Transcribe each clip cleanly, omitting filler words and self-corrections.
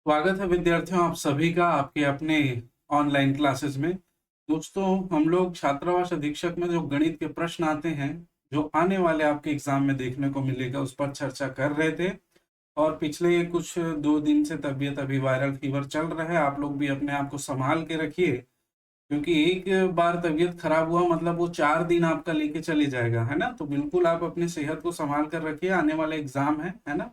स्वागत है विद्यार्थियों आप सभी का आपके अपने ऑनलाइन क्लासेस में। दोस्तों, हम लोग छात्रावास अधीक्षक में जो गणित के प्रश्न आते हैं, जो आने वाले आपके एग्जाम में देखने को मिलेगा, उस पर चर्चा कर रहे थे। और पिछले कुछ 2 दिन से तबीयत अभी वायरल फीवर चल रहा है। आप लोग भी अपने आप को संभाल के रखिए, क्योंकि एक बार तबीयत खराब हुआ मतलब वो 4 दिन आपका लेके चले जाएगा, है ना। तो बिल्कुल आप अपनी सेहत को संभाल कर रखिए, आने वाला एग्जाम है ना।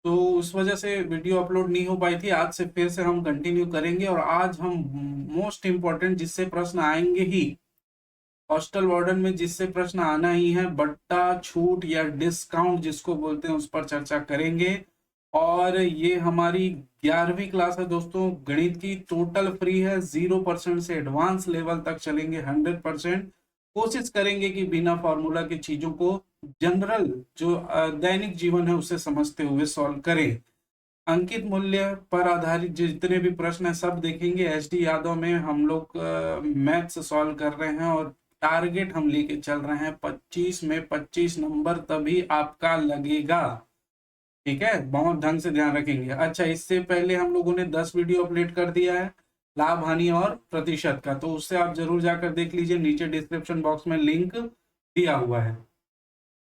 तो उस वजह से वीडियो अपलोड नहीं हो पाई थी। आज से फिर से हम कंटिन्यू करेंगे और आज हम मोस्ट इम्पोर्टेंट जिससे प्रश्न आएंगे ही, हॉस्टल वार्डन में जिससे प्रश्न आना ही है, बट्टा छूट या डिस्काउंट जिसको बोलते हैं, उस पर चर्चा करेंगे। और ये हमारी 11वीं क्लास है दोस्तों, गणित की टोटल फ्री है। 0% से एडवांस लेवल तक चलेंगे 100%। कोशिश करेंगे कि बिना फॉर्मूला की चीजों को जनरल जो दैनिक जीवन है उसे समझते हुए सॉल्व करें। अंकित मूल्य पर आधारित जितने भी प्रश्न है सब देखेंगे। एसडी यादव में हम लोग मैथ्स सॉल्व कर रहे हैं और टारगेट हम लेके चल रहे हैं 25 में 25 नंबर तभी आपका लगेगा। ठीक है, बहुत ढंग से ध्यान रखेंगे। अच्छा, इससे पहले हम लोगों ने 10 वीडियो अपलोड कर दिया है लाभ हानि और प्रतिशत का, तो उससे आप जरूर जाकर देख लीजिए, नीचे डिस्क्रिप्शन बॉक्स में लिंक दिया हुआ है।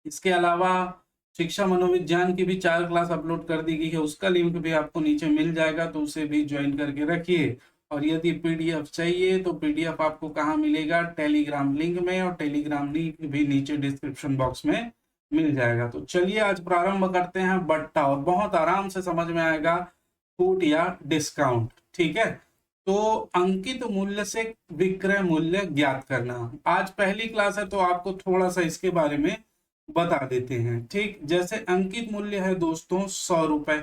इसके अलावा शिक्षा मनोविज्ञान की भी 4 क्लास अपलोड कर दी गई है, उसका लिंक भी आपको नीचे मिल जाएगा, तो उसे भी ज्वाइन करके रखिए। और यदि पीडीएफ चाहिए तो पीडीएफ आपको कहाँ मिलेगा? टेलीग्राम लिंक में, और टेलीग्राम लिंक भी नीचे डिस्क्रिप्शन बॉक्स में मिल जाएगा। तो चलिए आज प्रारंभ करते हैं बट्टा, और बहुत आराम से समझ में आएगा, छूट या डिस्काउंट। ठीक है, तो अंकित मूल्य से विक्रय मूल्य ज्ञात करना। आज पहली क्लास है तो आपको थोड़ा सा इसके बारे में बता देते हैं। ठीक, जैसे अंकित मूल्य है दोस्तों 100 रुपए।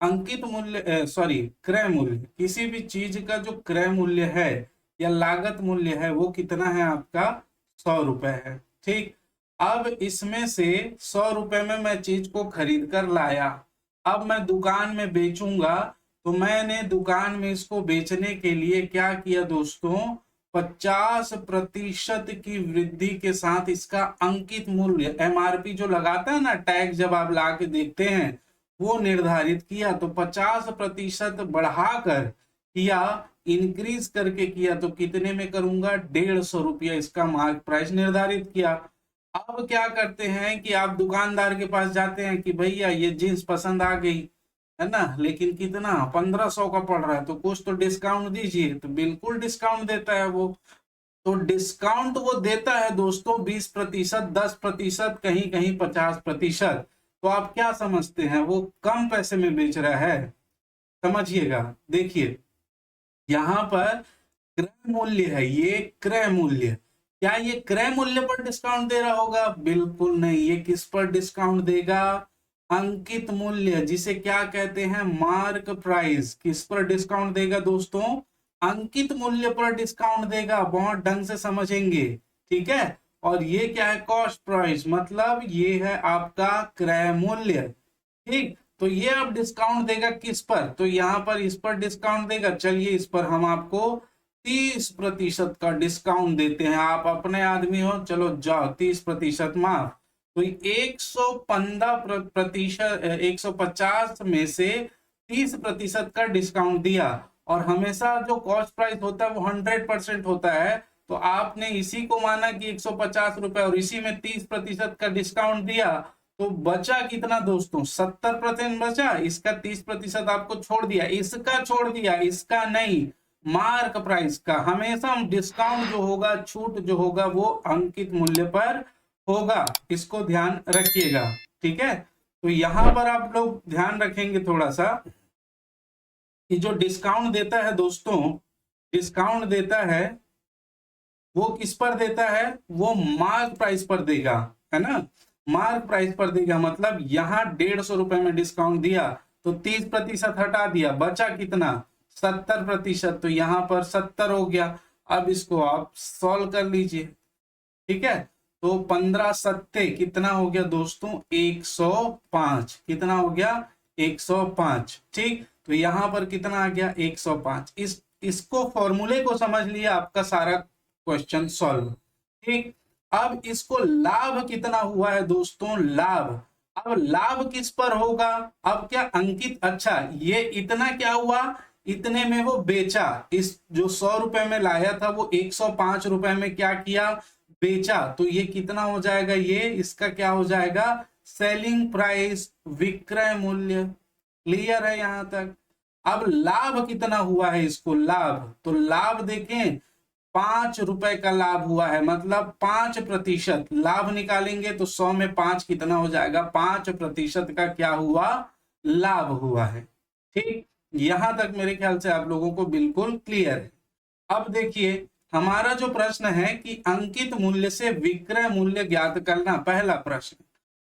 अंकित मूल्य सॉरी क्रय मूल्य, किसी भी चीज का जो क्रय मूल्य है या लागत मूल्य है वो कितना है आपका? 100 रुपए है। ठीक, अब इसमें से 100 रुपए में मैं चीज को खरीद कर लाया, अब मैं दुकान में बेचूंगा, तो मैंने दुकान में इसको बेचने के लिए क्या किया दोस्तों? 50% की वृद्धि के साथ इसका अंकित मूल्य, एमआरपी जो लगाता है ना टैग, जब आप ला के देखते हैं, वो निर्धारित किया। तो 50% बढ़ाकर किया, इंक्रीज करके किया, तो कितने में करूंगा? 150 रुपया इसका मार्क प्राइस निर्धारित किया। अब क्या करते हैं कि आप दुकानदार के पास जाते हैं कि भैया ये जींस पसंद आ गई, है ना, लेकिन कितना? 1500 का पड़ रहा है, तो कुछ तो डिस्काउंट दीजिए। तो बिल्कुल डिस्काउंट देता है वो। तो डिस्काउंट वो देता है दोस्तों 20%, 10%, कहीं कहीं 50%। तो आप क्या समझते हैं, वो कम पैसे में बेच रहा है? समझिएगा, देखिए यहां पर क्रय मूल्य है, ये क्रय मूल्य। क्या ये क्रय मूल्य पर डिस्काउंट दे रहा होगा? बिल्कुल नहीं। ये किस पर डिस्काउंट देगा? अंकित मूल्य, जिसे क्या कहते हैं? Mark price. किस पर डिस्काउंट देगा दोस्तों? अंकित मूल्य पर डिस्काउंट देगा। बहुत ढंग से समझेंगे, ठीक है। और ये क्या है? कॉस्ट प्राइस, मतलब ये है आपका क्रय मूल्य। ठीक, तो ये अब डिस्काउंट देगा किस पर? तो यहां पर इस पर डिस्काउंट देगा। चलिए इस पर हम आपको 30% का डिस्काउंट देते हैं। आप अपने आदमी हो, चलो जाओ 30% माफ। तो 115%, 150 में से 30% का डिस्काउंट दिया। और हमेशा जो कॉस्ट प्राइस होता है वो 100% होता है। तो आपने इसी को माना कि 150 रुपए और इसी में 30% का डिस्काउंट दिया, तो बचा कितना दोस्तों? 70% बचा। इसका 30% आपको छोड़ दिया, इसका छोड़ दिया, इसका नहीं, मार्क प्राइस का। हमेशा डिस्काउंट जो होगा, छूट जो होगा, वो अंकित मूल्य पर होगा। इसको ध्यान रखिएगा, ठीक है। तो यहां पर आप लोग ध्यान रखेंगे थोड़ा सा कि जो डिस्काउंट देता है दोस्तों, डिस्काउंट देता है वो किस पर देता है? वो मार्क प्राइस पर देगा, है ना। मार्क प्राइस पर देगा, मतलब यहां 150 रुपए में डिस्काउंट दिया, तो 30% हटा दिया, बचा कितना? 70%। तो यहां पर 70 हो गया। अब इसको आप सॉल्व कर लीजिए, ठीक है। तो 15 सत्ते कितना हो गया दोस्तों? 105। कितना हो गया? 105। ठीक, तो यहां पर कितना आ गया? 105। इसको फॉर्मूले को समझ लिया, आपका सारा क्वेश्चन सॉल्व। ठीक, अब इसको लाभ कितना हुआ है दोस्तों? लाभ, अब लाभ किस पर होगा? अब क्या अंकित, अच्छा ये इतना क्या हुआ, इतने में वो बेचा, इस जो 100 रुपए में लाया था वो 105 रुपए में क्या किया, बेचा। तो ये कितना हो जाएगा, ये इसका क्या हो जाएगा, सेलिंग प्राइस, विक्रय मूल्य। क्लियर है यहां तक? अब लाभ कितना हुआ है इसको, लाभ, तो लाभ देखें 5 रुपए का लाभ हुआ है, मतलब 5% लाभ निकालेंगे तो 100 में 5 कितना हो जाएगा, 5% का क्या हुआ, लाभ हुआ है। ठीक, यहां तक मेरे ख्याल से आप लोगों को बिल्कुल क्लियर है। अब देखिए हमारा जो प्रश्न है कि अंकित मूल्य से विक्रय मूल्य ज्ञात करना, पहला प्रश्न।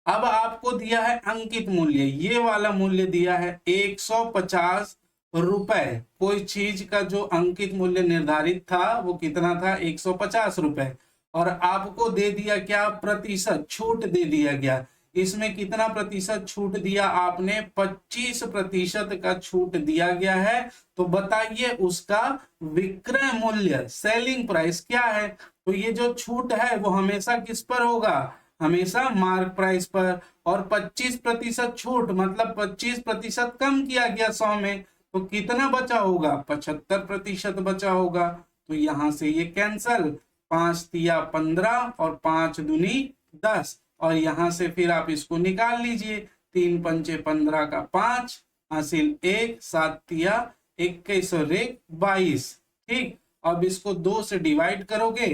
अब आपको दिया है अंकित मूल्य, ये वाला मूल्य दिया है 150 रुपए। कोई चीज का जो अंकित मूल्य निर्धारित था वो कितना था, 150 रुपए। और आपको दे दिया क्या, प्रतिशत, छूट दे दिया गया। इसमें कितना प्रतिशत छूट दिया आपने, 25% का छूट दिया गया है। तो बताइए उसका विक्रय मूल्य, सेलिंग प्राइस क्या है। तो ये जो छूट है वो हमेशा किस पर होगा, हमेशा मार्क प्राइस पर। और 25% छूट मतलब 25% कम किया गया 100 में, तो कितना बचा होगा, 75% बचा होगा। तो यहां से ये कैंसल, 5 तिया 15 और 5 दूनी 10। और यहां से फिर आप इसको निकाल लीजिए, 3 पंचे 15 का 5, हासिल 1, 7 तिया 21 और 1 22। ठीक, अब इसको 2 से डिवाइड करोगे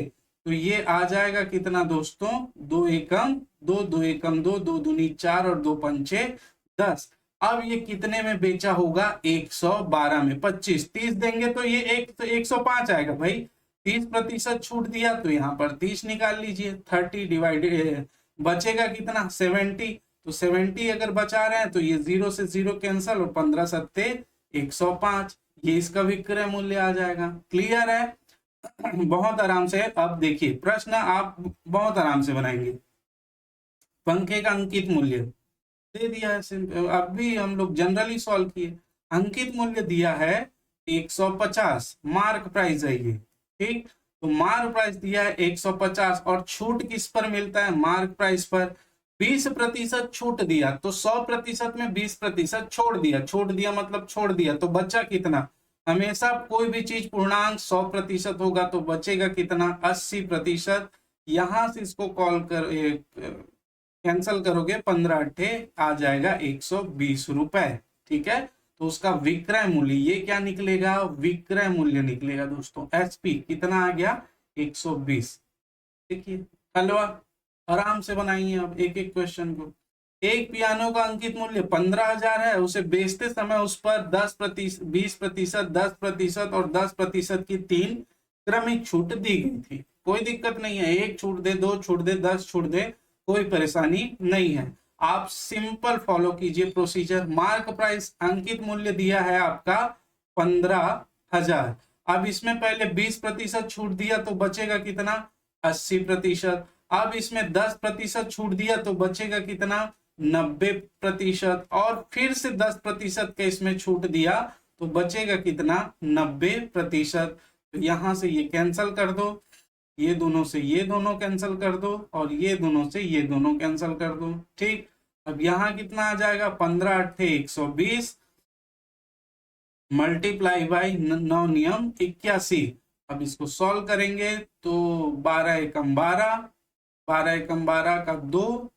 तो ये आ जाएगा कितना दोस्तों, 2 एकम 2, 2 एकम 2, 2 दूनी 4 और 2 पंचे 10। अब ये कितने में बेचा होगा, 112 में। 25 30 देंगे तो ये 105 आएगा भाई। 30% छूट दिया तो यहाँ पर 30 निकाल लीजिए, 30 डिवाइडेड बचेगा कितना, 70। तो 70 अगर बचा रहे हैं तो ये 0 से 0 कैंसल और 15 सत्ते 105, ये इसका विक्रय मूल्य आ जाएगा। क्लियर है? बहुत आराम से। अब देखिए प्रश्न आप बहुत आराम से बनाएंगे। पंखे का अंकित मूल्य दे दिया है, अब भी हम लोग जनरली सॉल्व किए। अंकित मूल्य दिया है 150, मार्क प्राइस है ये। ठीक, तो मार्क प्राइस दिया है 150 और छूट किस पर मिलता है, मार्क प्राइस पर। 20% छूट दिया तो 100% में 20% छोड़ दिया, छोड़ दिया मतलब छोड़ दिया, तो बचा कितना। हमेशा कोई भी चीज पूर्णांक 100% होगा तो बचेगा कितना, 80%। यहां से इसको कॉल कर कैंसल करोगे, 15 अट्ठे आ जाएगा 120 रुपए। ठीक है, तो उसका विक्रय मूल्य ये क्या निकलेगा, विक्रय मूल्य निकलेगा दोस्तों, एसपी कितना आ गया, 120। देखिए हलवा आराम से बनाइए अब एक एक क्वेश्चन को। एक पियानो का अंकित मूल्य 15,000 है, उसे बेचते समय उस पर 10%, 20%, 10% और 10% की 3 क्रमिक छूट दी गई थी। कोई दिक्कत नहीं है, 1 छूट दे, 2 छूट दे, 10 छूट दे, कोई परेशानी नहीं है। आप सिंपल फॉलो कीजिए प्रोसीजर। मार्क प्राइस अंकित मूल्य दिया है आपका 15,000। अब इसमें पहले 20% छूट दिया तो बचेगा कितना, 80%। अब इसमें 10% छूट दिया तो बचेगा कितना, 90%। और फिर से 10% का इसमें छूट दिया तो बचेगा कितना, 90%। तो यहां से ये कैंसल कर दो, ये दोनों से ये दोनों कैंसिल कर दो और ये दोनों से ये दोनों कैंसिल कर दो। ठीक, अब यहां कितना आ जाएगा, 15 अट्ठे 120 मल्टीप्लाई बाई 9 नियम 81। अब इसको सॉल्व करेंगे तो 12 एकम 12, 12 एकम 12 का 2,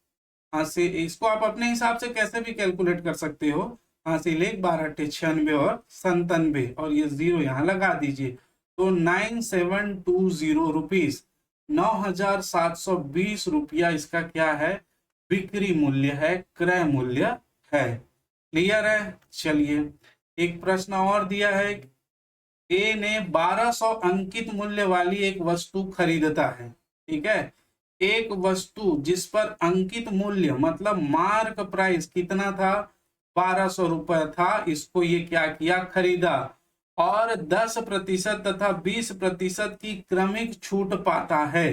से इसको आप अपने हिसाब से कैसे भी कैलकुलेट कर सकते हो। हासिल 1, 12 अट्ठे 96 और 97 और ये 0 यहाँ लगा दीजिए। तो 9720 रुपीज, 9,720 रुपया इसका क्या है, बिक्री मूल्य है, क्रय मूल्य है। क्लियर है? चलिए एक प्रश्न और दिया है। ए ने 1200 अंकित मूल्य वाली एक वस्तु खरीदता है। ठीक है, एक वस्तु जिस पर अंकित मूल्य मतलब मार्क प्राइस कितना था, 1200 रुपए था, इसको ये क्या किया, खरीदा। और 10% तथा 20% की क्रमिक छूट पाता है।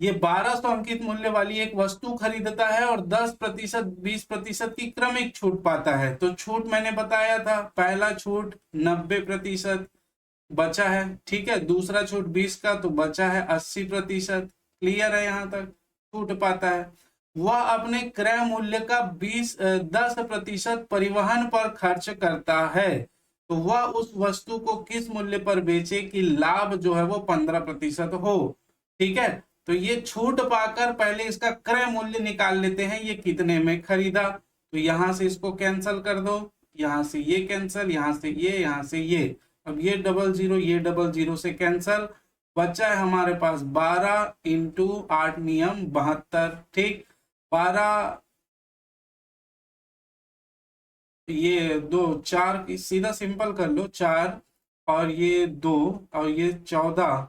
ये 1200 अंकित मूल्य वाली एक वस्तु खरीदता है और 10%, 20% की क्रमिक छूट पाता है। तो छूट मैंने बताया था, पहला छूट 90% बचा है। ठीक है, दूसरा छूट 20 का तो बचा है 80%। क्लियर है? यहां तक छूट पाता है। वह अपने क्रय मूल्य का 10% परिवहन पर खर्च करता है, तो वह उस वस्तु को किस मूल्य पर बेचे कि लाभ जो है वो 15% हो। ठीक है, तो ये छूट पाकर पहले इसका क्रय मूल्य निकाल लेते हैं, ये कितने में खरीदा। तो यहां से इसको कैंसिल कर दो, यहां से ये कैंसिल, यहां से ये, यहां से ये। अब ये 00, ये 00 से कैंसिल, बचा है हमारे पास 12 इंटू 8 नियम 72। ठीक, 12, ये दो, चार सीधा सिंपल कर लो, 4 और ये 2 और ये 14,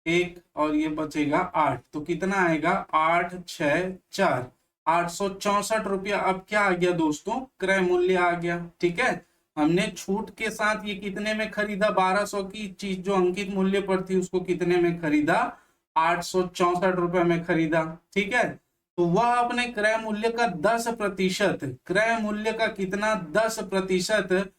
एक और ये बचेगा 8, तो कितना आएगा 8 6 4, 864 रुपया। अब क्या आ गया दोस्तों, क्रय मूल्य आ गया। ठीक है, हमने छूट के साथ ये कितने में खरीदा, 1200 की चीज जो अंकित मूल्य पर थी उसको कितने में खरीदा, 864 रुपए में खरीदा। ठीक है, तो वह अपने क्रय मूल्य का 10%, क्रय मूल्य का कितना, 10%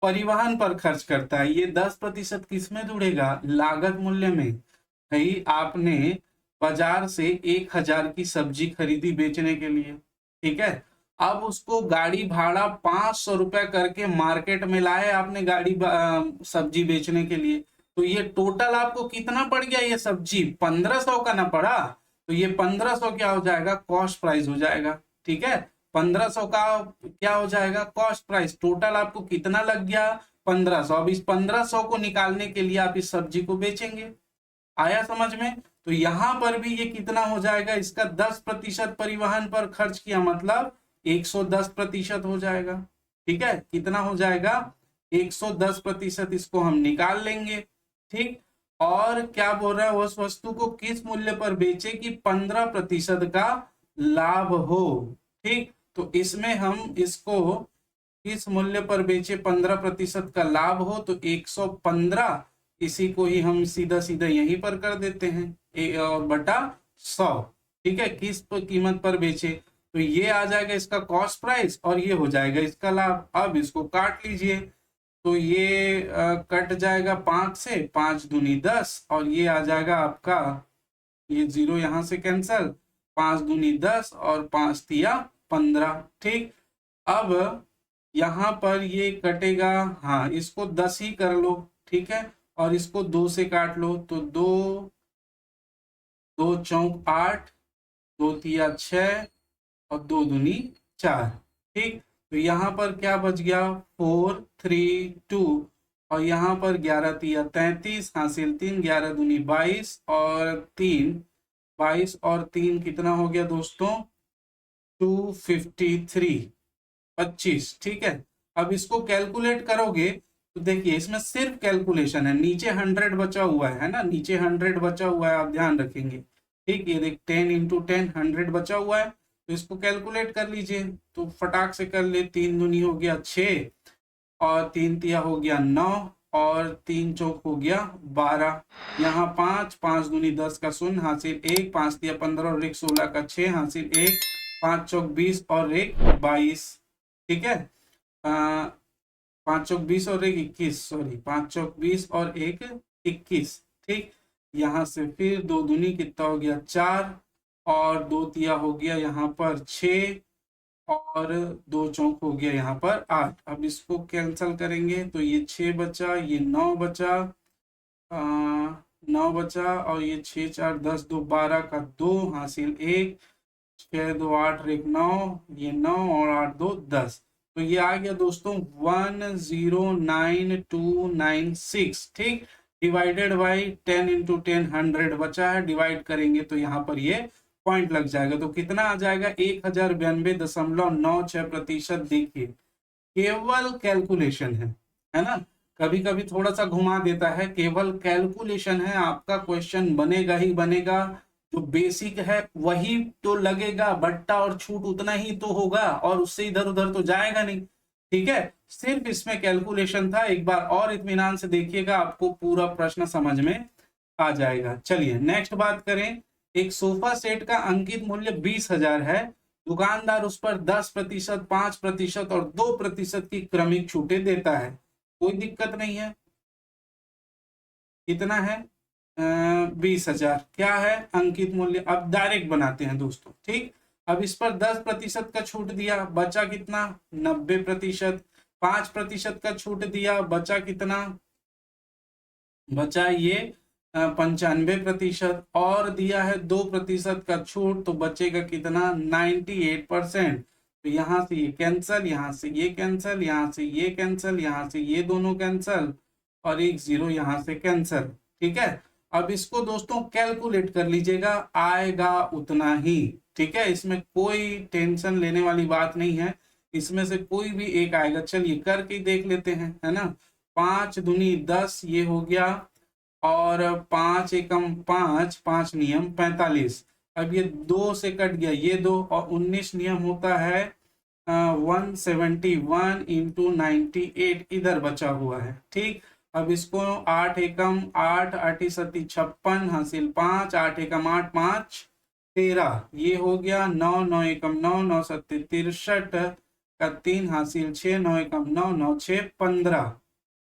परिवहन पर खर्च करता है। ये 10% किसमें जुड़ेगा, लागत मूल्य में। भाई आपने बाजार से 1000 की सब्जी खरीदी बेचने के लिए, ठीक है, अब उसको गाड़ी भाड़ा 500 रुपया करके मार्केट में लाए आपने गाड़ी सब्जी बेचने के लिए, तो ये टोटल आपको कितना पड़ गया, ये सब्जी 1500 का ना पड़ा, तो ये 1500 क्या हो जाएगा, कॉस्ट प्राइस हो जाएगा। ठीक है, 1500 का क्या हो जाएगा, कॉस्ट प्राइस। टोटल आपको कितना लग गया, 1500। अब इस 1500 को निकालने के लिए आप इस सब्जी को बेचेंगे। आया समझ में। तो यहां पर भी ये कितना हो जाएगा, इसका 10% परिवहन पर खर्च किया, मतलब 110% हो जाएगा। ठीक है, कितना हो जाएगा, 110%, इसको हम निकाल लेंगे। ठीक, और क्या बोल रहा है, उस वस्तु को किस मूल्य पर बेचे कि 15% का लाभ हो। ठीक, तो इसमें हम इसको किस मूल्य पर बेचे 15% का लाभ हो, तो 115, इसी को ही हम सीधा सीधा यहीं पर कर देते हैं, और बटा 100। ठीक है, किस कीमत पर बेचे, तो ये आ जाएगा इसका कॉस्ट प्राइस और ये हो जाएगा इसका लाभ। अब इसको काट लीजिए, तो ये कट जाएगा 5 से, 5 दूनी 10, और ये आ जाएगा आपका, ये 0 यहां से कैंसल, 5 दूनी 10 और 5 तिया 15। ठीक, अब यहां पर ये कटेगा, हाँ इसको 10 ही कर लो। ठीक है, और इसको 2 से काट लो, तो 2 2 चौक 8, 2 तिया 6 और 2 दूनी 4। ठीक, तो यहाँ पर क्या बच गया, 4 3 2, और यहाँ पर 11 तिया 33, हासिल 3, 11 दूनी 22 और 3, 22 और 3 कितना हो गया दोस्तों, 253, 25। ठीक है, अब इसको कैलकुलेट करोगे तो देखिए इसमें सिर्फ कैलकुलेशन है, नीचे 100 बचा हुआ है ना, नीचे 100 बचा हुआ है, आप ध्यान रखेंगे। ठीक, ये देख 10 इंटू 10, 100 बचा हुआ है, तो इसको कैलकुलेट कर लीजिए, तो फटाक से कर ले, 3 दूनी हो गया 6 और 3 तिया हो गया 9 और 3 चौक हो गया 12, यहाँ 5, 5 दूनी 10 का 0 हासिल 1, 5 तिया 15 और 1 16 का 6 हासिल 1, 5 चौक 20 और 1 22। ठीक है, 5 चौक 20 और 1 21, सॉरी 5 चौक 20 और 1 21। ठीक, यहाँ से फिर 2 दूनी कितना हो गया 4 और 2 तिया हो गया यहाँ पर 6 और 2 चौक हो गया यहाँ पर 8। अब इसको कैंसिल करेंगे तो ये 6 बचा, ये 9 बचा, 9 बचा और ये 6 4 10 2 12 का 2 हासिल 1, 6 2 8 और 1 9, ये 9 और 8 2 10। तो ये आ गया दोस्तों 109296। ठीक, डिवाइडेड बाई 10 इंटू 10, 100 बचा है, डिवाइड करेंगे तो यहाँ पर ये पॉइंट लग जाएगा, तो कितना आ जाएगा 1092.96%। देखिए केवल कैलकुलेशन है ना, कभी कभी थोड़ा सा घुमा देता है, केवल कैलकुलेशन है, आपका क्वेश्चन बनेगा ही बनेगा, जो बेसिक है वही तो लगेगा, बट्टा और छूट उतना ही तो होगा और उससे इधर उधर तो जाएगा नहीं। ठीक है, सिर्फ इसमें कैलकुलेशन था, एक बार और इत्मीनान से देखिएगा, आपको पूरा प्रश्न समझ में आ जाएगा। चलिए नेक्स्ट बात करें, एक सोफा सेट का अंकित मूल्य 20,000 है, दुकानदार उस पर 10%, 5% और 2% की क्रमिक छूटें देता है, कोई दिक्कत नहीं है। कितना है, 20,000 क्या है अंकित मूल्य। अब डायरेक्ट बनाते हैं दोस्तों। ठीक, अब इस पर 10% का छूट दिया, बचा कितना 90%। 5% का छूट दिया, बचा कितना, बचा ये 95%। और दिया है 2% का छूट, तो बचेगा कितना 98%। तो यहाँ से ये कैंसल, यहाँ से ये कैंसल, यहाँ से ये कैंसल, यहाँ से ये दोनों कैंसल, और एक जीरो यहाँ से कैंसल। ठीक है, अब इसको दोस्तों कैलकुलेट कर लीजिएगा, आएगा उतना ही। ठीक है, इसमें कोई टेंशन लेने वाली बात नहीं है, इसमें से कोई भी एक आएगा। चलिए करके देख लेते हैं, है ना। 5 दूनी 10 ये हो गया, और 5 एकम 5, 5 नियम 45। अब ये 2 से कट गया ये 2, और 19 नियम होता है 171 इंटू 98 इधर बचा हुआ है। ठीक, अब इसको 8 एकम 8, 8 सती 56 हासिल 5, 8 एकम 8, 5 13 ये हो गया। 9 9 एकम 9, 9 सत्ती 63 का 3 हासिल 6, 9 एकम 9, 9 6 15।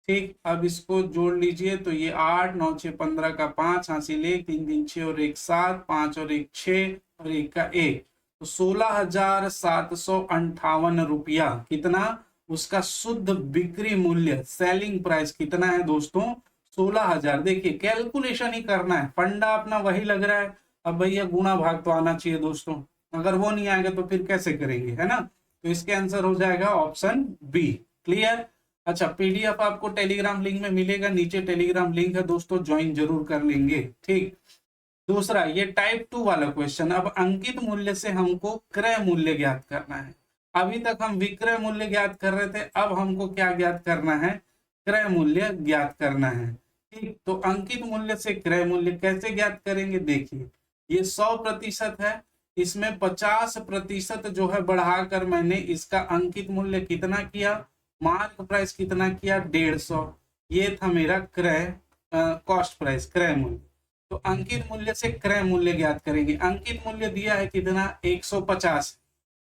ठीक, अब इसको जोड़ लीजिए, तो ये 8 9 6 15 का 5 हासिल 1, 3 3 6 और 1 7, 5 और 1 6 और 1 का 1, तो 16,758 रुपया। कितना उसका शुद्ध बिक्री मूल्य, सेलिंग प्राइस कितना है दोस्तों, 16,000। देखिए कैलकुलेशन ही करना है, फंडा अपना वही लग रहा है। अब भैया गुणा भाग तो आना चाहिए दोस्तों, अगर वो नहीं आएगा तो फिर कैसे करेंगे, है ना। तो इसके आंसर हो जाएगा ऑप्शन बी। क्लियर। अच्छा, पीडीएफ आपको टेलीग्राम लिंक में मिलेगा, नीचे टेलीग्राम लिंक है दोस्तों, ज्वाइन जरूर कर लेंगे। ठीक, दूसरा ये टाइप 2 वाला क्वेश्चन। अब अंकित मूल्य से हमको क्रय मूल्य ज्ञात करना है। अभी तक हम विक्रय मूल्य ज्ञात कर रहे थे, अब हमको क्या ज्ञात करना है, क्रय मूल्य ज्ञात करना है। ठीक, तो अंकित मूल्य से क्रय मूल्य कैसे ज्ञात करेंगे, देखिए ये 100% है, इसमें 50% जो है बढ़ाकर मैंने इसका अंकित मूल्य कितना किया, मार्क प्राइस कितना किया 150। ये था मेरा क्रय कॉस्ट प्राइस, क्रय मूल्य। तो अंकित मूल्य से क्रय मूल्य ज्ञात करेंगे। अंकित मूल्य दिया है कितना 150।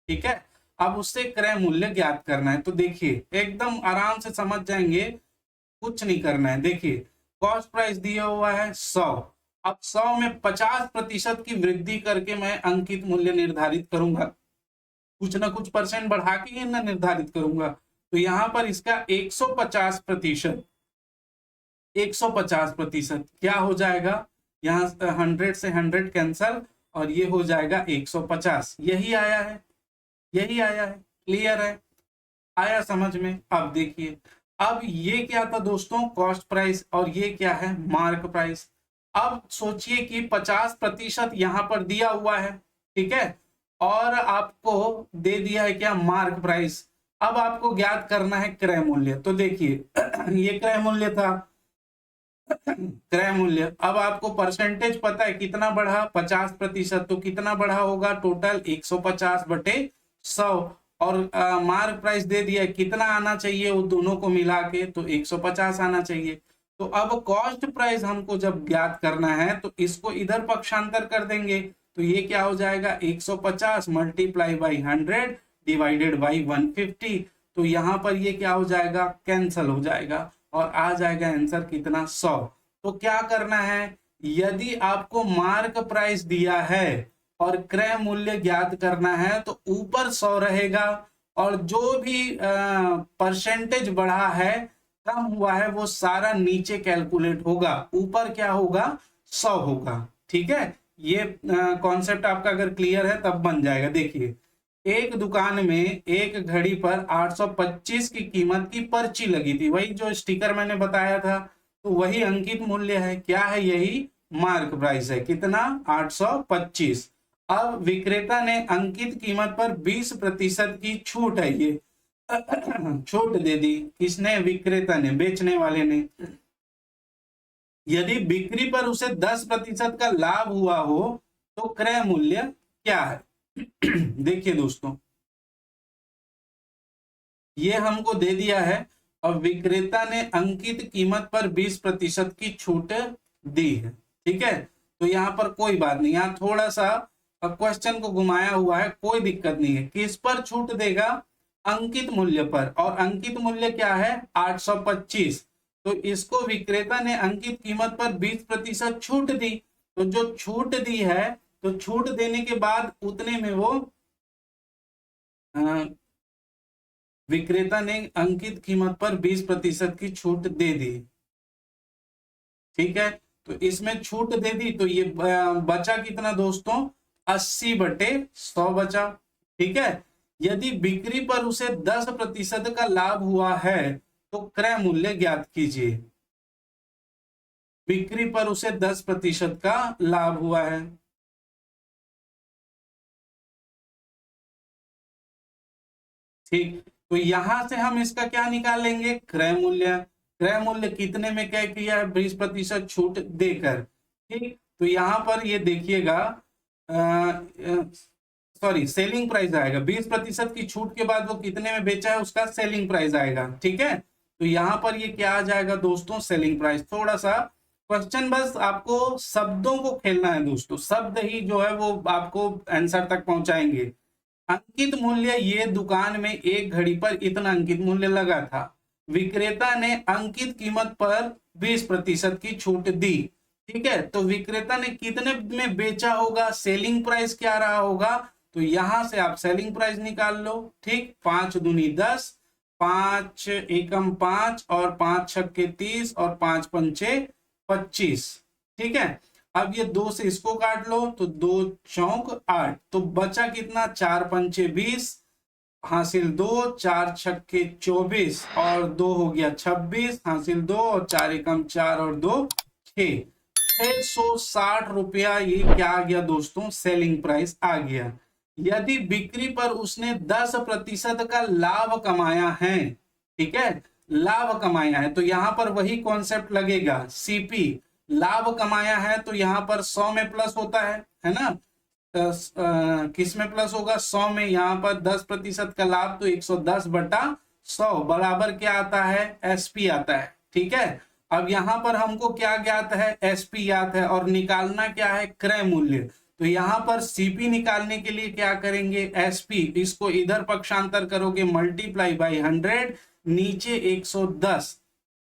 ठीक है, अब उससे क्रय मूल्य ज्ञात करना है। तो देखिए एकदम आराम से समझ जाएंगे, कुछ नहीं करना है। देखिए कॉस्ट प्राइस दिया हुआ है 100, अब 100 में 50% की वृद्धि करके मैं अंकित मूल्य निर्धारित करूंगा, कुछ ना कुछ परसेंट बढ़ा के ही ना निर्धारित करूंगा। तो यहां पर इसका 150%, 150% क्या हो जाएगा, यहाँ 100 से 100 कैंसल, और ये हो जाएगा 150। यही आया है, यही आया है। क्लियर है, आया समझ में। अब देखिए, अब ये क्या था दोस्तों, कॉस्ट प्राइस, और ये क्या है, मार्क प्राइस। अब सोचिए कि 50% यहां पर दिया हुआ है, ठीक है, और आपको दे दिया है क्या, मार्क प्राइस। अब आपको ज्ञात करना है क्रय मूल्य। तो देखिए ये क्रय मूल्य था, क्रय मूल्य। अब आपको परसेंटेज पता है कितना बढ़ा, 50%, तो कितना बढ़ा होगा टोटल 150 बटे 100, और मार्क प्राइस दे दिया कितना आना चाहिए, वो दोनों को मिला के तो 150 आना चाहिए। तो अब कॉस्ट प्राइस हमको जब ज्ञात करना है तो इसको इधर पक्षांतर कर देंगे, तो ये क्या हो जाएगा 150 मल्टीप्लाई बाई 100 डिवाइडेड बाई 150। तो यहाँ पर ये क्या हो जाएगा, कैंसल हो जाएगा, और आ जाएगा आंसर कितना 100। तो क्या करना है, यदि आपको मार्क प्राइस दिया है और क्रय मूल्य ज्ञात करना है तो ऊपर 100 रहेगा, और जो भी परसेंटेज बढ़ा है, कम हुआ है, वो सारा नीचे कैलकुलेट होगा, ऊपर क्या होगा 100 होगा। ठीक है, ये कॉन्सेप्ट आपका अगर क्लियर है तब बन जाएगा। देखिए एक दुकान में एक घड़ी पर 825 की कीमत की पर्ची लगी थी, वही जो स्टिकर मैंने बताया था, तो वही अंकित मूल्य है। क्या है, यही मार्क प्राइस है, कितना 825। अब विक्रेता ने अंकित कीमत पर 20% की छूट है, ये छूट दे दी, किसने, विक्रेता ने, बेचने वाले ने। यदि बिक्री पर उसे 10% का लाभ हुआ हो तो क्रय मूल्य क्या है। देखिए दोस्तों, ये हमको दे दिया है, और विक्रेता ने अंकित कीमत पर 20% की छूट दी है। ठीक है, तो यहाँ पर कोई बात नहीं, यहाँ थोड़ा सा क्वेश्चन को घुमाया हुआ है, कोई दिक्कत नहीं है। किस पर छूट देगा, अंकित मूल्य पर, और अंकित मूल्य क्या है 825। तो इसको विक्रेता ने अंकित कीमत पर 20% छूट दी, तो जो छूट दी है, तो छूट देने के बाद उतने में वो विक्रेता ने अंकित कीमत पर 20% की छूट दे दी। ठीक है, तो इसमें छूट दे दी तो ये बचा कितना दोस्तों, 80/100 बचा। ठीक है, यदि बिक्री पर उसे 10% का लाभ हुआ है तो क्रय मूल्य ज्ञात कीजिए। बिक्री पर उसे 10% का लाभ हुआ है। ठीक, तो यहां से हम इसका क्या निकालेंगे, क्रय मूल्य। क्रय मूल्य कितने में क्या किया है, 20% छूट देकर। ठीक, तो यहां पर ये देखिएगा, सॉरी सेलिंग प्राइस आएगा, 20% की छूट के बाद वो कितने में बेचा है उसका सेलिंग प्राइस आएगा। ठीक है, तो यहां पर ये क्या आ जाएगा दोस्तों, सेलिंग प्राइस। थोड़ा सा क्वेश्चन बस आपको शब्दों को खेलना है दोस्तों, शब्द ही जो है वो आपको आंसर तक पहुंचाएंगे। अंकित मूल्य, ये दुकान में एक घड़ी पर इतना अंकित मूल्य लगा था। विक्रेता ने अंकित कीमत पर 20% की छूट दी। ठीक है, तो विक्रेता ने कितने में बेचा होगा, सेलिंग प्राइस क्या रहा होगा, तो यहां से आप सेलिंग प्राइस निकाल लो। ठीक, 5 दूनी 10, 5 एकम 5 और 5 छक्के 30 और 5 पंचे 25। ठीक है, अब ये 2 से इसको काट लो तो 2 चौक 8, तो बचा कितना, 4 पंचे 20, हासिल 2, 4 छक्के 24 और 2 हो गया 26, हासिल 2 और 4 एकम 4 और 2 6, 660 रुपया। ये क्या आ गया दोस्तों, सेलिंग प्राइस आ गया। यदि बिक्री पर उसने 10% का लाभ कमाया है, ठीक है, लाभ कमाया है, तो यहां पर वही कॉन्सेप्ट लगेगा, सीपी। लाभ कमाया है तो यहां पर 100 में प्लस होता है ना, किस में प्लस होगा, 100 में। यहां पर 10% का लाभ तो 110/100 बराबर क्या आता है, एसपी आता है। ठीक है, अब यहां पर हमको क्या ज्ञात है, एसपी ज्ञात है, और निकालना क्या है, क्रय मूल्य। तो यहां पर सीपी निकालने के लिए क्या करेंगे, एसपी, इसको इधर पक्षांतर करोगे मल्टीप्लाई बाई 100, नीचे 110,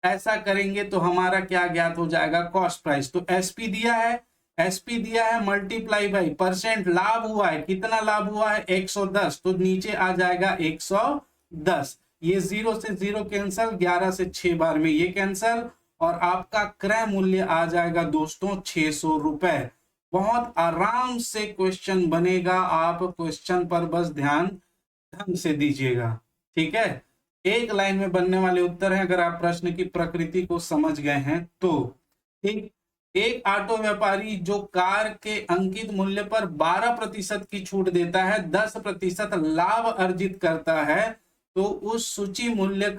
ऐसा करेंगे तो हमारा क्या ज्ञात हो जाएगा, कॉस्ट प्राइस। तो एसपी दिया है, एसपी दिया है, मल्टीप्लाई बाई परसेंट, लाभ हुआ है, कितना लाभ हुआ है, 110, तो नीचे आ जाएगा 110। ये 0 से 0 कैंसल, 11 से 6 बार में ये कैंसल, और आपका क्रय मूल्य आ जाएगा दोस्तों 600 रुपए। बहुत आराम से क्वेश्चन बनेगा, आप क्वेश्चन पर बस ध्यान ढंग से दीजिएगा। ठीक है, एक लाइन में बनने वाले उत्तर हैं अगर आप प्रश्न की प्रकृति को समझ गए हैं तो। ठीक, एक ऑटो व्यापारी जो कार के अंकित मूल्य पर 12% की छूट देता है, 10% लाभ अर्जित करता है, तो उस सूची मूल्य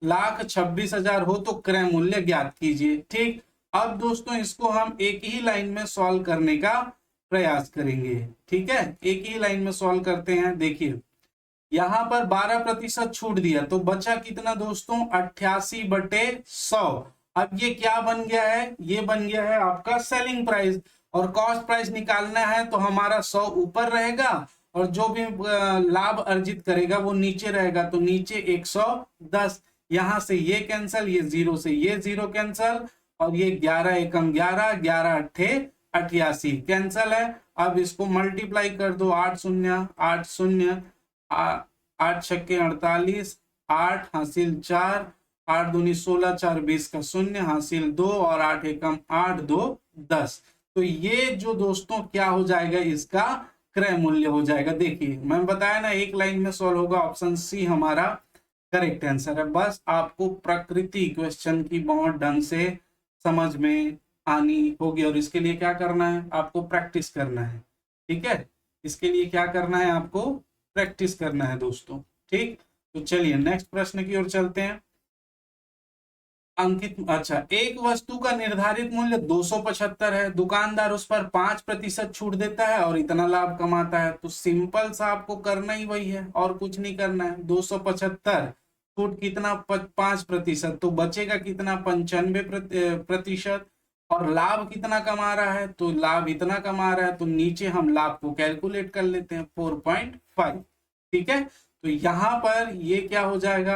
1,26,000 हो तो क्रय मूल्य ज्ञात कीजिए। ठीक, अब दोस्तों इसको हम एक ही लाइन में सॉल्व करने का प्रयास करेंगे। ठीक है, एक ही लाइन में सॉल्व करते हैं। देखिए यहां पर 12% छूट दिया तो बचा कितना दोस्तों, 88/100। अब ये क्या बन गया है, ये बन गया है आपका सेलिंग प्राइस, और कॉस्ट प्राइस निकालना है तो हमारा 100 ऊपर रहेगा और जो भी लाभ अर्जित करेगा वो नीचे रहेगा, तो नीचे 110। यहां से ये कैंसल, ये 0 से ये 0 कैंसल, और ये 11 एकम 11, 11 अट्ठे 88 कैंसल है। अब इसको मल्टीप्लाई कर दो, 8 शून्य 8 शून्य, 8 छक्के 48, 8 हासिल 4, 8 दूनी 16, 4 20 का शून्य, हासिल 2 और 8 एकम 8, 2 10। तो ये जो दोस्तों क्या हो जाएगा, इसका क्रय मूल्य हो जाएगा। देखिए मैं बताया ना, एक लाइन में सॉल्व होगा, ऑप्शन सी हमारा करेक्ट आंसर है। बस आपको प्रकृति क्वेश्चन की बहुत ढंग से समझ में आनी होगी, और इसके लिए क्या करना है, आपको प्रैक्टिस करना है। ठीक है, इसके लिए क्या करना है, आपको प्रैक्टिस करना है दोस्तों। ठीक, तो चलिए नेक्स्ट प्रश्न की ओर चलते हैं। अंकित, अच्छा, एक वस्तु का निर्धारित मूल्य 275 है, दुकानदार उस पर 5% छूट देता है और इतना लाभ कमाता है। तो सिंपल सा आपको करना ही वही है, और कुछ नहीं करना है। 275 छूट कितना, 5%, तो बचेगा कितना, 95%। और लाभ कितना कमा रहा है, तो लाभ इतना कमा रहा है, तो नीचे हम लाभ को कैलकुलेट कर लेते हैं, 4.5। ठीक है, तो यहां पर ये क्या हो जाएगा,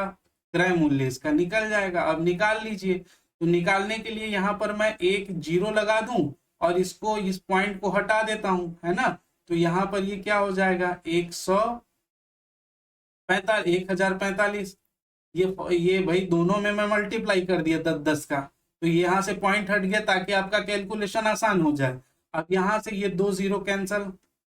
क्रय मूल्य इसका निकल जाएगा। अब निकाल लीजिए, तो निकालने के लिए यहां पर मैं एक 0 लगा दूं और इसको, इस पॉइंट को हटा देता हूं, है ना, तो यहाँ पर ये क्या हो जाएगा 1045। ये भाई दोनों में मैं मल्टीप्लाई कर दिया 10 10 का, तो यहाँ से पॉइंट हट गया ताकि आपका कैलकुलेशन आसान हो जाए। अब यहाँ से ये 2 0 कैंसल,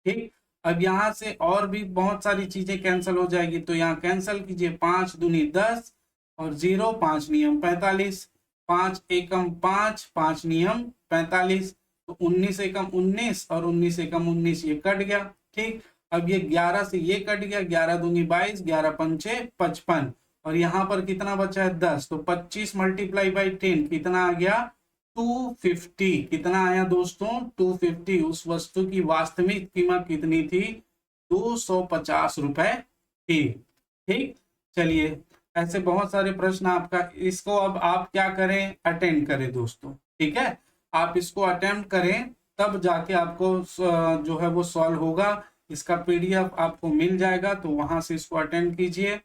ठीक। अब यहाँ से और भी बहुत सारी चीजें कैंसिल हो जाएगी, तो यहाँ कैंसिल कीजिए, 5 दूनी 10 और 0, 5 नियम 45, 5 एकम 5, 5 नियम 45, तो 19 एकम 19 और 19 एकम 19 ये कट गया, ठीक। अब ये 11 से ये कट गया, 11 दूनी 22, 11 पंचे 55, और यहाँ पर कितना बचा है 10, तो 25 मल्टीप्लाई बाई 10 कितना आ गया 250। कितना आया दोस्तों 250। उस वस्तु की वास्तविक कीमत कितनी थी 250 रुपए थी, ठीक। चलिए, ऐसे बहुत सारे प्रश्न आपका, इसको अब आप क्या करें अटेंड करें दोस्तों, ठीक है। आप इसको अटेम्प्ट करें तब जाके आपको जो है वो सॉल्व होगा। इसका पीडीएफ आपको मिल जाएगा, तो वहां से इसको अटेंड कीजिए।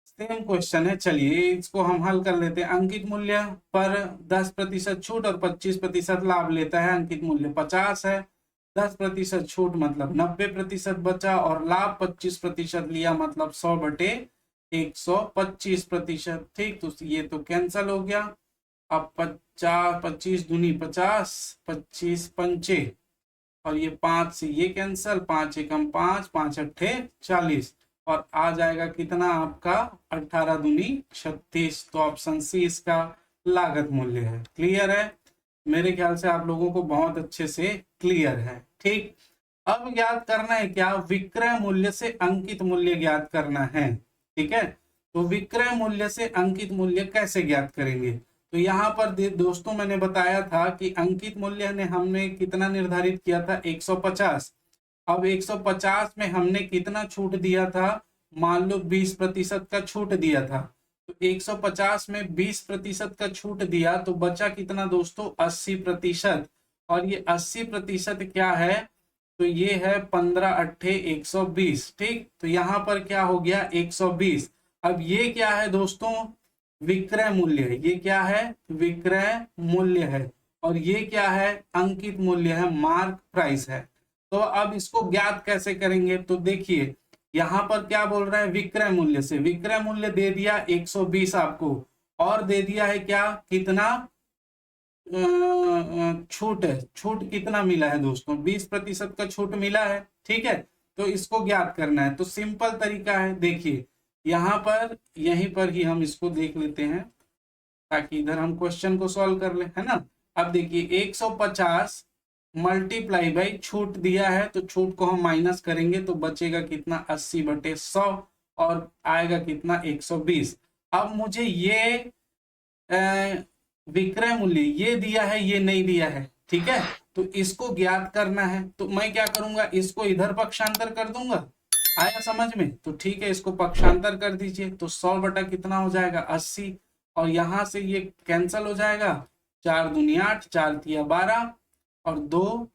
सेम क्वेश्चन है, चलिए इसको हम हल कर लेते हैं। अंकित मूल्य पर 10% छूट और 25% लाभ लेता है। अंकित मूल्य 50 है, 10% छूट मतलब 90% बचा, और लाभ 25% लिया मतलब 100/125%, ठीक। तो ये तो कैंसल हो गया। अब 50, 25 दूनी 50, 25 पंचे, और ये 5 से ये कैंसल, 5 एकम 5, 5 अट्ठे 40, और आ जाएगा कितना आपका 18 दूनी 36। तो ऑप्शन सी इसका लागत मूल्य है। क्लियर है? मेरे ख्याल से आप लोगों को बहुत अच्छे से क्लियर है, ठीक। अब याद करना है क्या, विक्रय मूल्य से अंकित मूल्य ज्ञात करना है, ठीक है। तो विक्रय मूल्य से अंकित मूल्य कैसे ज्ञात करेंगे, तो यहाँ पर दोस्तों मैंने बताया था कि अंकित मूल्य ने हमने कितना निर्धारित किया था 150। अब 150 में हमने कितना छूट दिया था, मान लो 20% का छूट दिया था, तो 150 में 20% का छूट दिया तो बचा कितना दोस्तों 80%, और ये 80% क्या है, तो ये है 15 अट्ठे 120, ठीक। तो यहाँ पर क्या हो गया 120। अब ये क्या है दोस्तों, विक्रय मूल्य है। ये क्या है, विक्रय मूल्य है, और ये क्या है, अंकित मूल्य है, मार्क प्राइस है। तो अब इसको ज्ञात कैसे करेंगे, तो देखिए यहाँ पर क्या बोल रहा है, विक्रय मूल्य से। विक्रय मूल्य दे दिया 120 आपको, और दे दिया है क्या, कितना छूट है। छूट कितना मिला है दोस्तों, 20% का छूट मिला है, ठीक है। तो इसको ज्ञात करना है, तो सिंपल तरीका है, देखिए यहाँ पर यहीं पर ही हम इसको देख लेते हैं ताकि इधर हम क्वेश्चन को सॉल्व कर ले, है ना। अब देखिए 150 मल्टीप्लाई बाई छूट दिया है, तो छूट को हम माइनस करेंगे तो बचेगा कितना 80/100, और आएगा कितना 120। अब मुझे ये विक्रय मूल्य ये दिया है, ये नहीं दिया है, ठीक है। तो इसको ज्ञात करना है, तो मैं क्या करूंगा, इसको इधर पक्षांतर कर दूंगा। आया समझ में? तो ठीक है, इसको पक्षांतर कर दीजिए, तो 100 कितना हो जाएगा 80, और यहां से ये कैंसल हो जाएगा, 4 दूनी 8, 4 तिया 12, और 2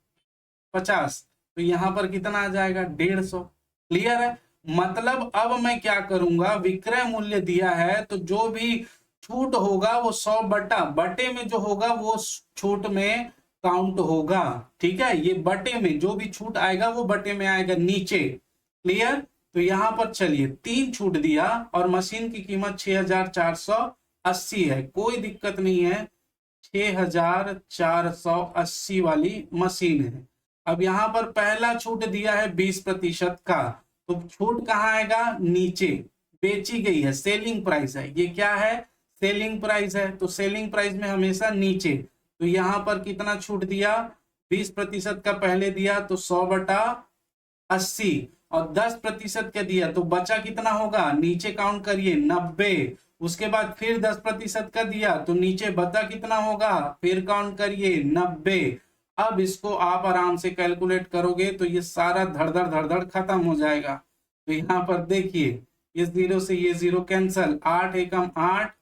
50, तो यहाँ पर कितना आ जाएगा 150। क्लियर है? मतलब अब मैं क्या करूंगा, विक्रय मूल्य दिया है तो जो भी छूट होगा वो 100/बटे में जो होगा वो छूट में काउंट होगा, ठीक है। ये बटे में जो भी छूट आएगा वो बटे में आएगा नीचे। क्लियर? तो यहां पर चलिए 3 छूट दिया, और मशीन की कीमत 6480 है, कोई दिक्कत नहीं है, 6480 वाली मशीन है। अब यहाँ पर पहला छूट दिया है 20% का, तो छूट कहाँ आएगा, नीचे। बेची गई है, सेलिंग प्राइस है, ये क्या है, सेलिंग प्राइस है, तो सेलिंग प्राइस में हमेशा नीचे। तो यहाँ पर कितना छूट दिया, 20% का पहले दिया तो 100/80, और 10% का दिया तो बचा कितना होगा, नीचे काउंट करिए 90। उसके बाद फिर 10% का दिया तो नीचे बचा कितना होगा, फिर काउंट करिए 90। अब इसको आप आराम से कैलकुलेट करोगे तो ये सारा धड़धड़ धड़धड़ खत्म हो जाएगा। तो यहाँ पर देखिए, इस 0 से ये 0 कैंसल, 8 एकम 8,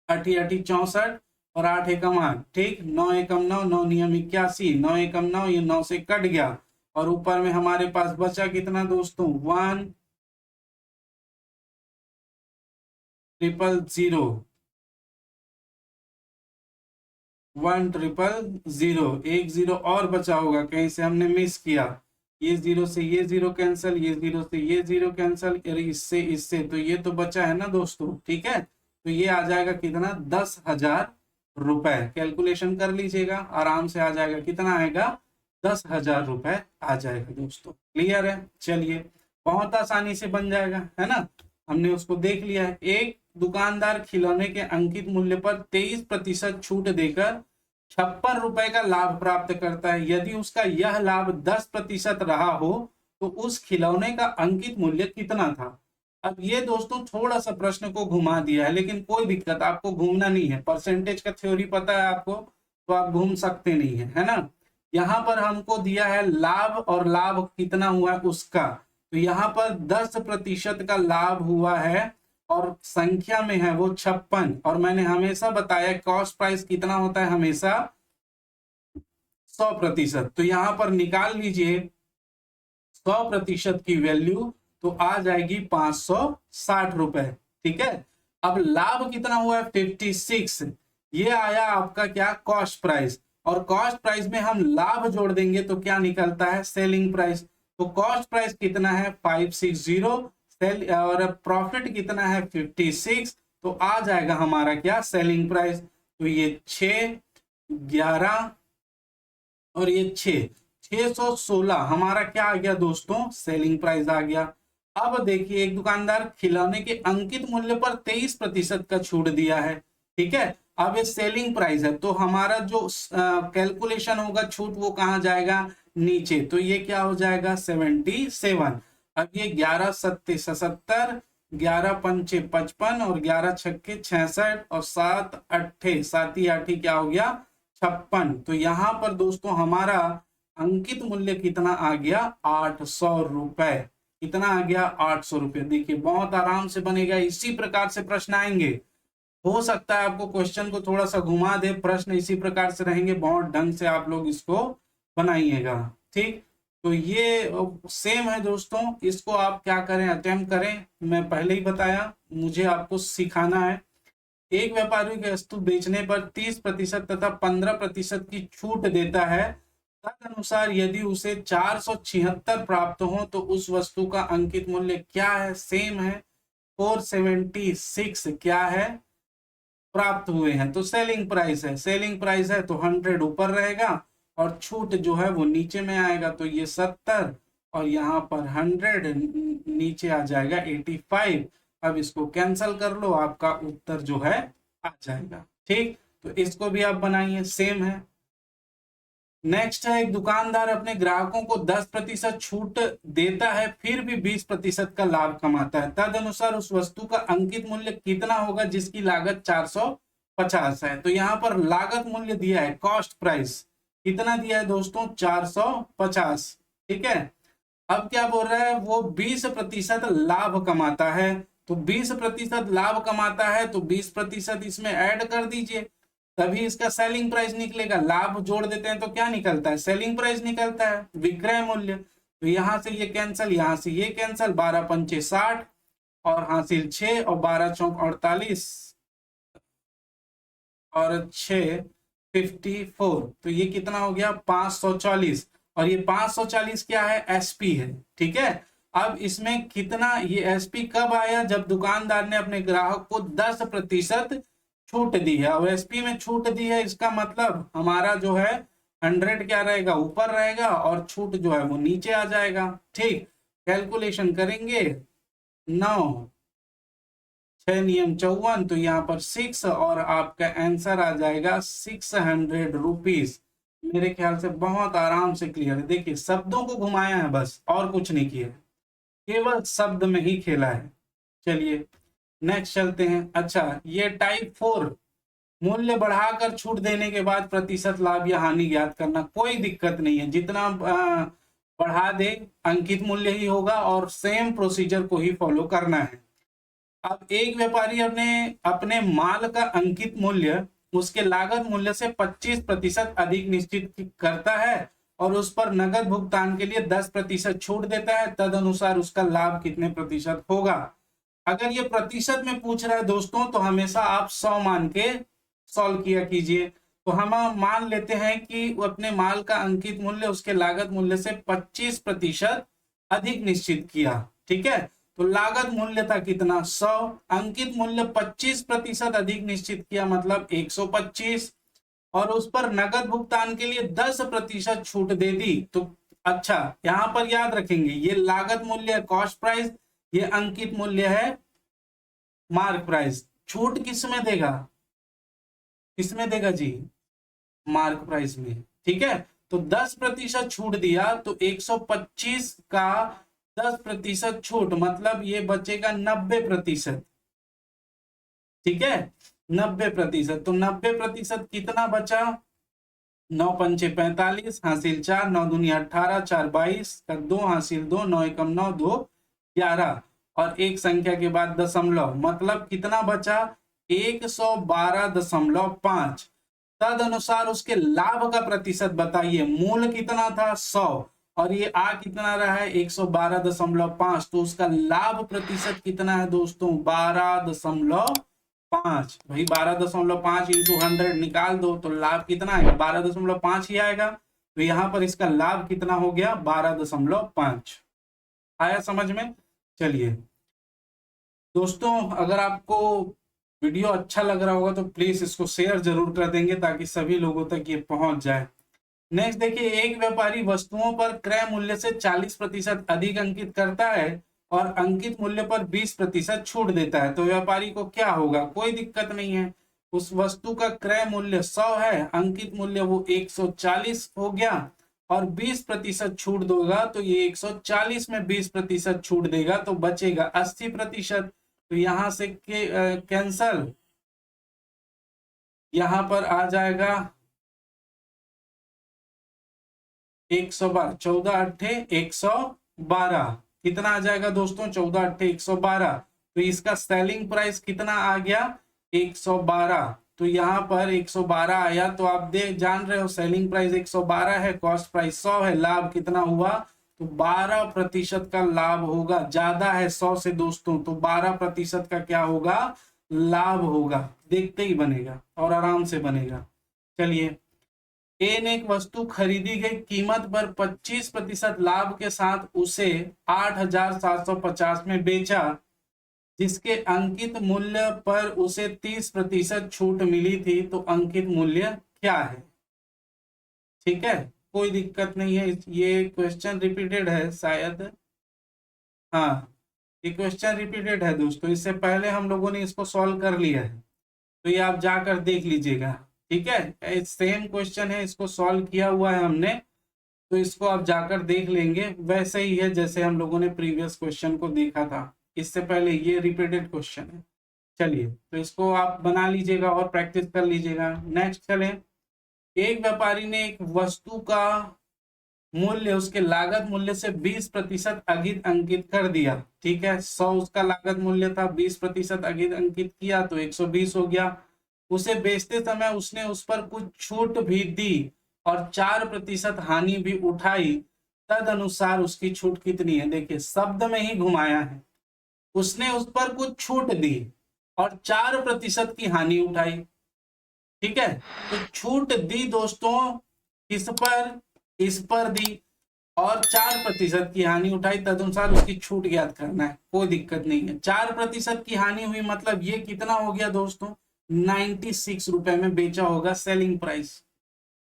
8 8 64, और 8 एकम 8, ठीक। 9 एकम 9, 9 नियम 81, 9 एकम 9, ये 9 से कट गया, और ऊपर में हमारे पास बचा कितना दोस्तों 1,000,000। 1,000, एक जीरो और बचा होगा, कहीं से हमने मिस किया। ये जीरो से ये जीरो कैंसिल, ये जीरो से ये जीरो कैंसिल, और इससे तो ये तो बचा है ना दोस्तों, ठीक है। तो ये आ जाएगा कितना, 10,000 रुपए। कैलकुलेशन कर लीजिएगा, आराम से आ जाएगा। कितना आएगा, 10,000 रुपए आ जाएगा दोस्तों। क्लियर है, चलिए बहुत आसानी से बन जाएगा, है ना। हमने उसको देख लिया है। एक दुकानदार खिलौने के अंकित मूल्य पर 23% छूट देकर 56 रुपए का लाभ प्राप्त करता है। यदि उसका यह लाभ 10% रहा हो तो उस खिलौने का अंकित मूल्य कितना था। अब ये दोस्तों थोड़ा सा प्रश्न को घुमा दिया है, लेकिन कोई दिक्कत, आपको घूमना नहीं है। परसेंटेज का थ्योरी पता है आपको, तो आप घूम सकते नहीं है ना। यहाँ पर हमको दिया है लाभ, और लाभ कितना हुआ है उसका। तो यहाँ पर 10% का लाभ हुआ है और संख्या में है वो 56। और मैंने हमेशा बताया कॉस्ट प्राइस कितना होता है, हमेशा 100%। तो यहाँ पर निकाल लीजिए 100% की वैल्यू, तो आ जाएगी 560 रुपए, ठीक है। अब लाभ कितना हुआ है, 56। ये आया आपका क्या, कॉस्ट प्राइस। और कॉस्ट प्राइस में हम लाभ जोड़ देंगे तो क्या निकलता है, सेलिंग प्राइस। तो कॉस्ट प्राइस कितना है, 560, सेल और प्रॉफिट कितना है, 56। तो आ जाएगा हमारा क्या, सेलिंग प्राइस। तो ये 6, 11 और ये 616 हमारा क्या आ गया दोस्तों, सेलिंग प्राइस आ गया। अब देखिए, एक दुकानदार खिलौने के अंकित मूल्य पर 23% का छूट दिया है, ठीक है। अब ये सेलिंग प्राइस है, तो हमारा जो कैलकुलेशन होगा छूट, वो कहाँ जाएगा, नीचे। तो ये क्या हो जाएगा, 77। अब ये 11 सत्ते 77, 11 पंचे 55 और 11 छक्के 66 और 7 अट्ठे 7 आठी क्या हो गया, 56। तो यहाँ पर दोस्तों हमारा अंकित मूल्य कितना आ गया, 800 रुपए। कितना आ गया, 800 रुपए। देखिए बहुत आराम से बनेगा, इसी प्रकार से प्रश्न आएंगे। हो सकता है आपको क्वेश्चन को थोड़ा सा घुमा दे, प्रश्न इसी प्रकार से रहेंगे, बहुत ढंग से आप लोग इसको बनाइएगा, ठीक। तो ये सेम है दोस्तों, इसको आप क्या करें, अटेम्प्ट करें। मैं पहले ही बताया, मुझे आपको सिखाना है। एक व्यापारी की वस्तु बेचने पर 30% तथा 15% की छूट देता है। तदनुसार यदि उसे 476 प्राप्त हो तो उस वस्तु का अंकित मूल्य क्या है, सेम है, 476 क्या है, प्राप्त हुए हैं। तो सेलिंग प्राइस है, सेलिंग प्राइस है तो 100 ऊपर रहेगा और छूट जो है वो नीचे में आएगा। तो ये 70 और यहाँ पर 100 नीचे आ जाएगा 85। अब इसको कैंसल कर लो, आपका उत्तर जो है आ जाएगा, ठीक। तो इसको भी आप बनाइए, सेम है। नेक्स्ट है, एक दुकानदार अपने ग्राहकों को 10% छूट देता है, फिर भी 20% का लाभ कमाता है। तदनुसार उस वस्तु का अंकित मूल्य कितना होगा जिसकी लागत 450 है। तो यहाँ पर लागत मूल्य दिया है, कॉस्ट प्राइस कितना दिया है दोस्तों, 450, ठीक है। अब क्या बोल रहा है, वो 20% लाभ कमाता है। तो 20% लाभ कमाता है तो 20% इसमें ऐड कर दीजिए, तभी इसका सेलिंग प्राइस निकलेगा। लाभ जोड़ देते हैं तो क्या निकलता है, सेलिंग प्राइस निकलता है, विक्रय मूल्य। तो यहां से ये कैंसल, यहां से ये कैंसल, 12 पंचे 60 और हासिल 6 और 12 चौक 48 और 6 54। तो ये कितना हो गया, 540। और ये 540 क्या है, एसपी है, ठीक है। अब इसमें कितना, ये एसपी कब आया, जब दुकानदार ने अपने ग्राहक को 10% छूट दी है। और एसपी में छूट दी है, इसका मतलब हमारा जो है 100 क्या रहेगा, ऊपर रहेगा और छूट जो है वो नीचे आ जाएगा, ठीक। कैलकुलेशन करेंगे, 9 6 नियम 54, तो यहाँ पर 6 और आपका आंसर आ जाएगा 600 रुपीज। मेरे ख्याल से बहुत आराम से क्लियर है। देखिए शब्दों को घुमाया है बस, और कुछ नहीं किया, केवल शब्द में ही खेला है। चलिए नेक्स्ट चलते हैं। अच्छा, ये टाइप 4, मूल्य बढ़ाकर छूट देने के बाद प्रतिशत लाभ या हानि ज्ञात करना। कोई दिक्कत नहीं है, जितना बढ़ा दे अंकित मूल्य ही होगा और सेम प्रोसीजर को ही फॉलो करना है। अब एक व्यापारी अपने अपने माल का अंकित मूल्य उसके लागत मूल्य से 25% अधिक निश्चित करता है और उस पर नगद भुगतान के लिए 10% छूट देता है। तद अनुसार उसका लाभ कितने प्रतिशत होगा। अगर ये प्रतिशत में पूछ रहा है दोस्तों, तो हमेशा आप 100 मान के सॉल्व किया कीजिए। तो हम मान लेते हैं कि वो अपने माल का अंकित मूल्य उसके लागत मूल्य से 25% अधिक निश्चित किया। ठीक है, तो लागत मूल्य था कितना 100, अंकित मूल्य 25% अधिक निश्चित किया मतलब 125, और उस पर नकद भुगतान के लिए 10% छूट दे दी। तो अच्छा, यहां पर याद रखेंगे ये लागत मूल्य है कॉस्ट प्राइस, ये अंकित मूल्य है मार्क प्राइस। छूट किस में देगा, किसमें देगा जी, मार्क प्राइस में। ठीक है, तो 10% छूट दिया तो 125 का 10% छूट मतलब ये बचेगा 90%। ठीक है, 90%, तो 90% कितना बचा, 9 पंचे 45, हासिल 4, 9 दूनी 18, 4 22, का 2 हासिल 2, 9 एकम 9, 2 11, और एक संख्या के बाद दशमलव, मतलब कितना बचा 112.5। तद अनुसार उसके लाभ का प्रतिशत बताइए, मूल कितना था 100 और ये आ कितना रहा है 112.5, तो उसका लाभ प्रतिशत कितना है दोस्तों 12.5। भाई 12.5 इंटू 100 निकाल दो तो लाभ कितना आएगा 12.5 ही आएगा। तो यहां पर इसका लाभ कितना हो गया 12.5। आया समझ में। चलिए दोस्तों, अगर आपको वीडियो अच्छा लग रहा होगा तो प्लीज इसको शेयर जरूर कर देंगे ताकि सभी लोगों तक ये पहुंच जाए। नेक्स्ट देखिए, एक व्यापारी वस्तुओं पर क्रय मूल्य से 40% अधिक अंकित करता है और अंकित मूल्य पर 20% छूट देता है, तो व्यापारी को क्या होगा, कोई दिक्कत नहीं है। उस वस्तु का क्रय मूल्य 100 है, अंकित मूल्य वो 140 हो गया और 20% छूट देगा, तो ये 140 में 20% छूट देगा तो बचेगा 80%। तो यहां से कैंसल, यहां पर आ जाएगा 112, 14 अट्ठे 112, कितना आ जाएगा दोस्तों 14 अट्ठे 112। तो इसका सेलिंग प्राइस कितना आ गया 112, तो यहाँ पर 112 आया। तो आप जान रहे हो सेलिंग प्राइस 112 है, कॉस्ट प्राइस 100 है, लाभ कितना हुआ तो 12% का लाभ होगा। ज्यादा है 100 से दोस्तों, तो 12% का क्या होगा लाभ होगा। देखते ही बनेगा और आराम से बनेगा। चलिए, ए ने एक वस्तु खरीदी गई कीमत पर 25% लाभ के साथ उसे 8,750 में बेचा, जिसके अंकित मूल्य पर उसे 30% छूट मिली थी, तो अंकित मूल्य क्या है। ठीक है, कोई दिक्कत नहीं है। ये क्वेश्चन रिपीटेड है शायद, हाँ ये क्वेश्चन रिपीटेड है दोस्तों, इससे पहले हम लोगों ने इसको सॉल्व कर लिया है, तो ये आप जाकर देख लीजिएगा। ठीक है, सेम क्वेश्चन है, इसको सॉल्व किया हुआ है हमने, तो इसको आप जाकर देख लेंगे। वैसे ही है जैसे हम लोगों ने प्रीवियस क्वेश्चन को देखा था, इससे पहले ये रिपीटेड क्वेश्चन है। चलिए, तो इसको आप बना लीजिएगा और प्रैक्टिस कर लीजिएगा। नेक्स्ट चलें, एक व्यापारी ने एक वस्तु का मूल्य उसके लागत मूल्य से 20% अधिक अंकित कर दिया। ठीक है, 100 उसका लागत मूल्य था, 20% अधिक अंकित किया तो 120 हो गया। उसे बेचते समय उसने उस पर कुछ छूट भी दी और 4% हानि भी उठाई, तद अनुसार उसकी छूट कितनी है। देखिए शब्द में ही घुमाया है, उसने उस पर कुछ छूट दी और 4% की हानि उठाई। ठीक है, तो छूट दी दोस्तों किस पर, इस पर दी, और 4% की हानि उठाई, तदनुसार उसकी छूट ज्ञात करना है। कोई दिक्कत नहीं है, 4% की हानि हुई मतलब ये कितना हो गया दोस्तों 96 रुपए में बेचा होगा सेलिंग प्राइस।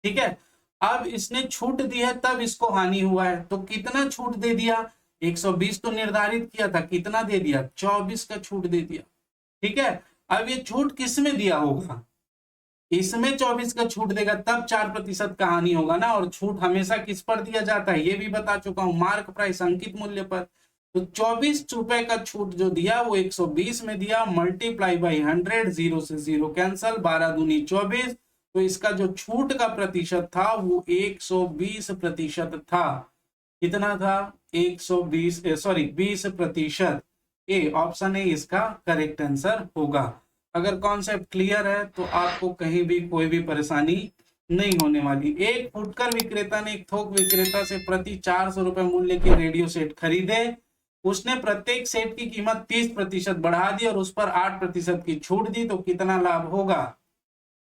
ठीक है, अब इसने छूट दी है तब इसको हानि हुआ है, तो कितना छूट दे दिया 120 तो निर्धारित किया था, कितना दे दिया 24 का छूट दे दिया। ठीक है, अब ये छूट किस में दिया होगा, इसमें 24 का छूट देगा तब 4% का हानि होगा ना, और छूट हमेशा किस पर दिया जाता है ये भी बता चुका हूं, मार्क प्राइस अंकित मूल्य पर। तो 24 रुपए का छूट जो दिया वो 120 में दिया, मल्टीप्लाई बाई 100, 0 से 0 कैंसल, 12 दूनी 24, तो इसका जो छूट का प्रतिशत था वो 120% था। कितना था 120, सॉरी 20%। ए ऑप्शन ए इसका करेक्ट आंसर होगा। अगर कॉन्सेप्ट क्लियर है तो आपको कहीं भी कोई भी परेशानी नहीं होने वाली। एक फुटकर विक्रेता ने एक थोक विक्रेता से प्रति 400 रुपए मूल्य के रेडियो सेट खरीदे। उसने प्रत्येक सेट की कीमत 30% बढ़ा दी और उस पर 8% की छूट दी, तो कितना लाभ होगा।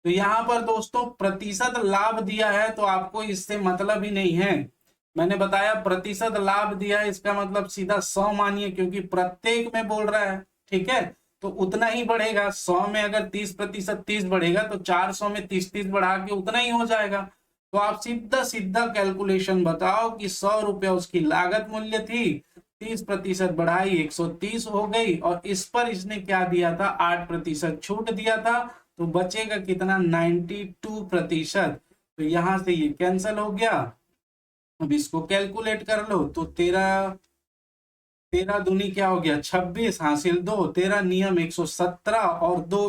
तो यहाँ पर दोस्तों प्रतिशत लाभ दिया है तो आपको इससे मतलब ही नहीं है। मैंने बताया प्रतिशत लाभ दिया है, इसका मतलब सीधा 100 मानिए, क्योंकि प्रत्येक में बोल रहा है, ठीक है, तो उतना ही बढ़ेगा। 100 में अगर 30% 30 बढ़ेगा तो 400 में 30 बढ़ा के उतना ही हो जाएगा। तो आप सीधा सीधा कैलकुलेशन बताओ कि 100 रुपया उसकी लागत मूल्य थी, 30% बढ़ाई 130 हो गई, और इस पर इसने क्या दिया था, 8% छूट दिया था, तो बचेगा कितना, 92%। तो यहां से ये कैंसिल हो गया। अब इसको कैलकुलेट कर लो तो 13 दूनी क्या हो गया 26, हासिल 2, 13 नियम 117 और 2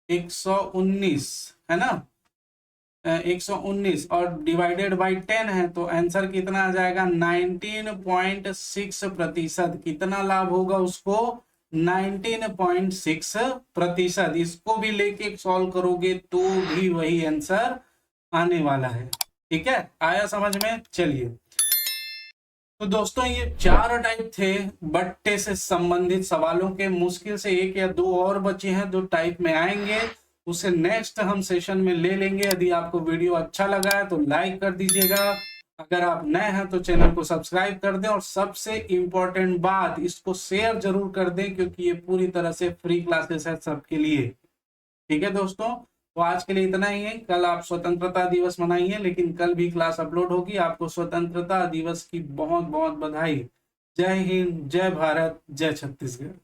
119 है ना, 119 और डिवाइडेड बाई 10 है, तो आंसर कितना आ जाएगा 19.6%। कितना लाभ होगा उसको, 19.6%। इसको भी लेके सॉल्व करोगे तो भी वही आंसर आने वाला है। ठीक है, आया समझ में? चलिए, तो दोस्तों ये 4 टाइप थे बट्टे से संबंधित सवालों के। मुश्किल से 1 या 2 और बचे हैं, 2 टाइप में आएंगे, उसे नेक्स्ट हम सेशन में ले लेंगे। यदि आपको वीडियो अच्छा लगा है तो लाइक कर दीजिएगा, अगर आप नए हैं तो चैनल को सब्सक्राइब कर दें, और सबसे इंपॉर्टेंट बात, इसको शेयर जरूर कर दें, क्योंकि ये पूरी तरह से फ्री क्लासेस है सबके लिए। ठीक है दोस्तों, तो आज के लिए इतना ही है। कल आप स्वतंत्रता दिवस मनाइए, लेकिन कल भी क्लास अपलोड होगी। आपको स्वतंत्रता दिवस की बहुत बहुत बधाई। जय हिंद, जय भारत, जय छत्तीसगढ़।